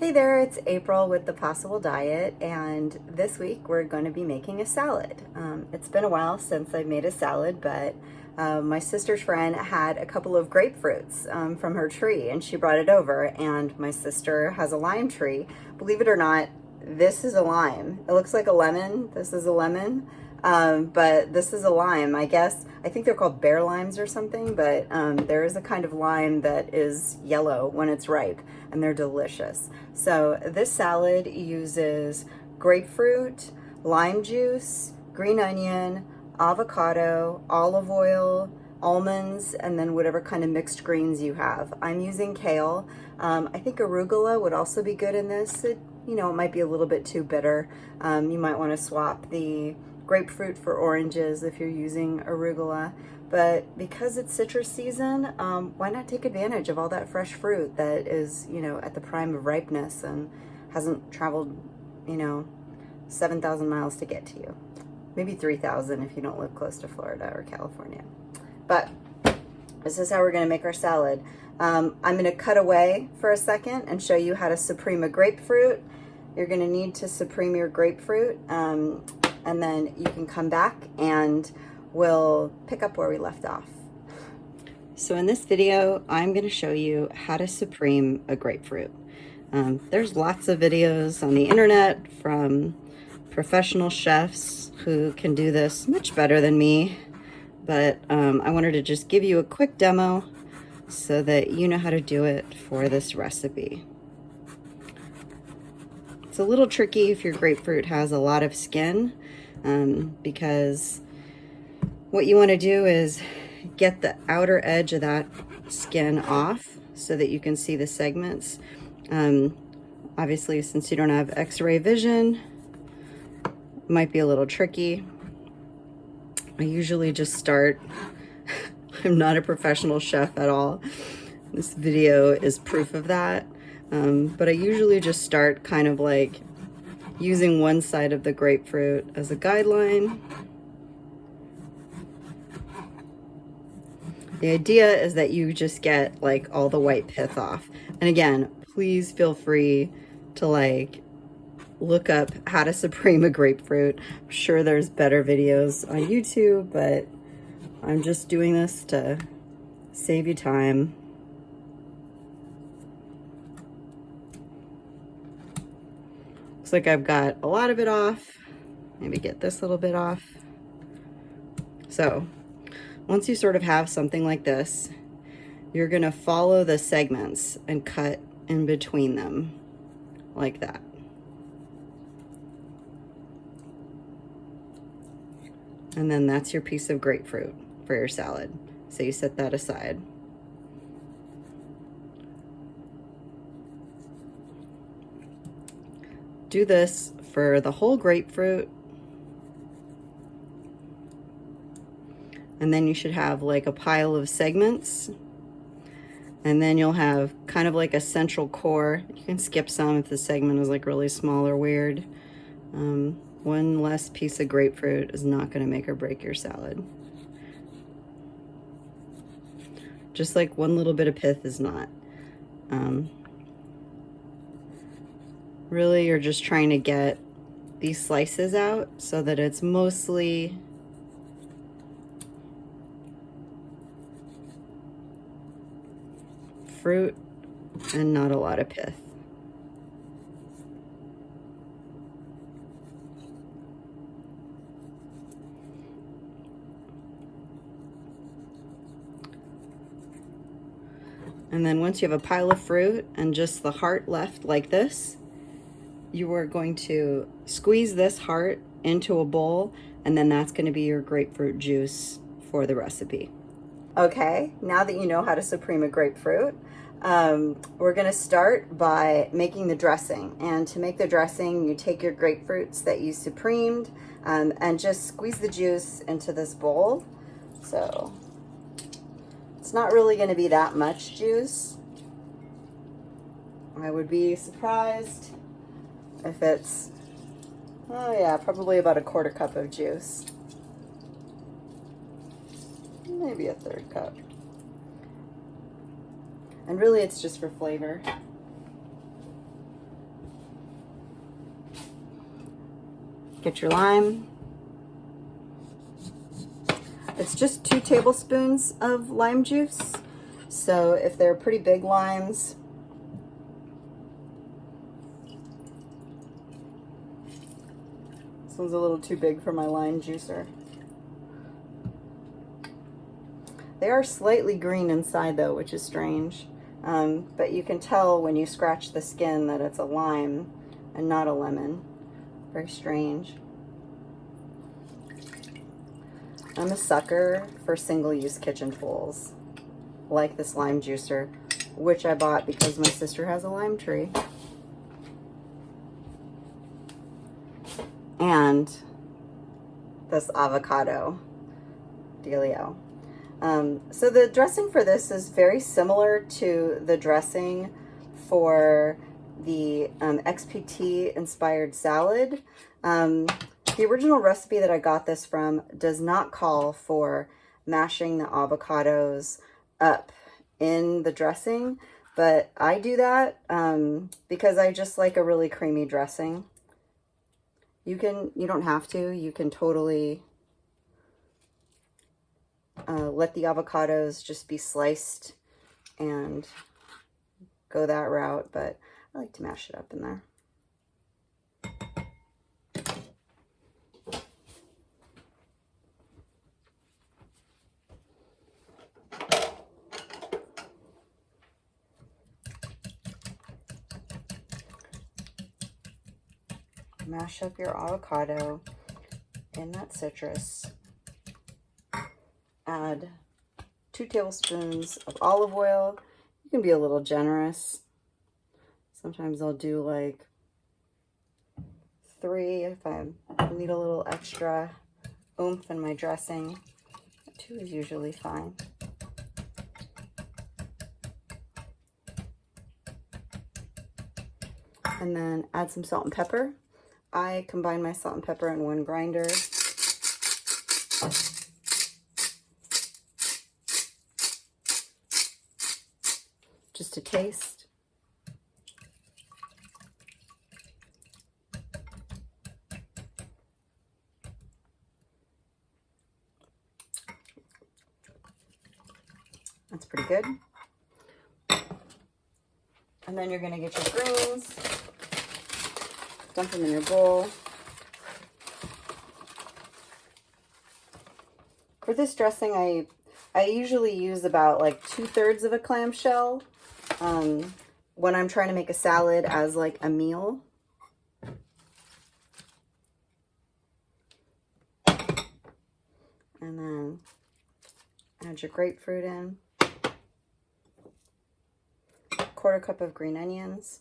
Hey there, it's April with The Possible Diet, and this week we're going to be making a salad. It's been a while since I've made a salad, but my sister's friend had a couple of grapefruits from her tree, and she brought it over, and my sister has a lime tree. Believe it or not, this is a lime. It looks like a lemon. This is a lemon, but this is a lime. I think they're called bear limes or something, but there is a kind of lime that is yellow when it's ripe, and they're delicious. So this salad uses grapefruit, lime juice, green onion, avocado, olive oil, almonds, and then whatever kind of mixed greens you have. I'm using kale. I think arugula would also be good in this. It might be a little bit too bitter. You might want to swap the grapefruit for oranges if you're using arugula. But because it's citrus season, why not take advantage of all that fresh fruit that is, at the prime of ripeness and hasn't traveled, 7,000 miles to get to you. Maybe 3,000 if you don't live close to Florida or California. But this is how we're going to make our salad. I'm going to cut away for a second and show you how to supreme a grapefruit. You're going to need to supreme your grapefruit, and then you can come back and we'll pick up where we left off. So in this video, I'm going to show you how to supreme a grapefruit. There's lots of videos on the internet from professional chefs who can do this much better than me, but I wanted to just give you a quick demo so that you know how to do it for this recipe. It's a little tricky if your grapefruit has a lot of skin, because what you want to do is get the outer edge of that skin off so that you can see the segments. Obviously, since you don't have x-ray vision, it might be a little tricky. I usually just start, I'm not a professional chef at all. This video is proof of that. But I usually just start kind of like using one side of the grapefruit as a guideline. The idea is that you just get like all the white pith off. And again, please feel free to look up how to supreme a grapefruit. I'm sure there's better videos on YouTube, but I'm just doing this to save you time. Looks like I've got a lot of it off. Maybe get this little bit off. So once you sort of have something like this, you're going to follow the segments and cut in between them like that. And then that's your piece of grapefruit for your salad. So you set that aside. Do this for the whole grapefruit. And then you should have like a pile of segments. And then you'll have kind of like a central core. You can skip some if the segment is like really small or weird. One less piece of grapefruit is not going to make or break your salad. Just like one little bit of pith is not. Really, you're just trying to get these slices out so that it's mostly fruit and not a lot of pith. And then once you have a pile of fruit and just the heart left like this, you are going to squeeze this heart into a bowl, and then that's going to be your grapefruit juice for the recipe. Okay, now that you know how to supreme a grapefruit, we're going to start by making the dressing. And to make the dressing, you take your grapefruits that you supremed and just squeeze the juice into this bowl. So it's not really going to be that much juice. I would be surprised if it's, oh yeah, probably about a 1/4 cup of juice. Maybe a 1/3 cup. And really it's just for flavor. Get your lime. It's just 2 tablespoons of lime juice. So if they're pretty big limes, this one's a little too big for my lime juicer. They are slightly green inside though, which is strange. But you can tell when you scratch the skin that it's a lime and not a lemon. Very strange. I'm a sucker for single-use kitchen tools, like this lime juicer, which I bought because my sister has a lime tree. And this avocado dealio. So the dressing for this is very similar to the dressing for the XPT inspired salad. The original recipe that I got this from does not call for mashing the avocados up in the dressing, but I do that because I just like a really creamy dressing. You don't have to. You can totally let the avocados just be sliced and go that route, but I like to mash it up in there. Mash up your avocado in that citrus. Add 2 tablespoons of olive oil. You can be a little generous. Sometimes I'll do like 3 if I need a little extra oomph in my dressing. 2 is usually fine. And then add some salt and pepper. I combine my salt and pepper in one grinder. Just to taste. That's pretty good. And then you're going to get your greens. Dump them in your bowl. For this dressing, I usually use about like 2/3 of a clamshell when I'm trying to make a salad as like a meal. And then add your grapefruit in. 1/4 cup of green onions.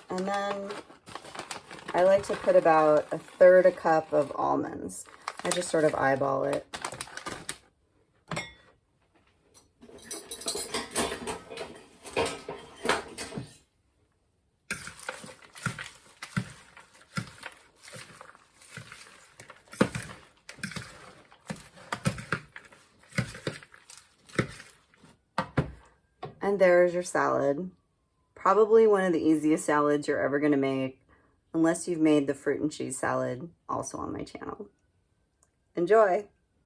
And then I like to put about 1/3 cup of almonds. I just sort of eyeball it. And there's your salad. Probably one of the easiest salads you're ever going to make, unless you've made the fruit and cheese salad, also on my channel. Enjoy!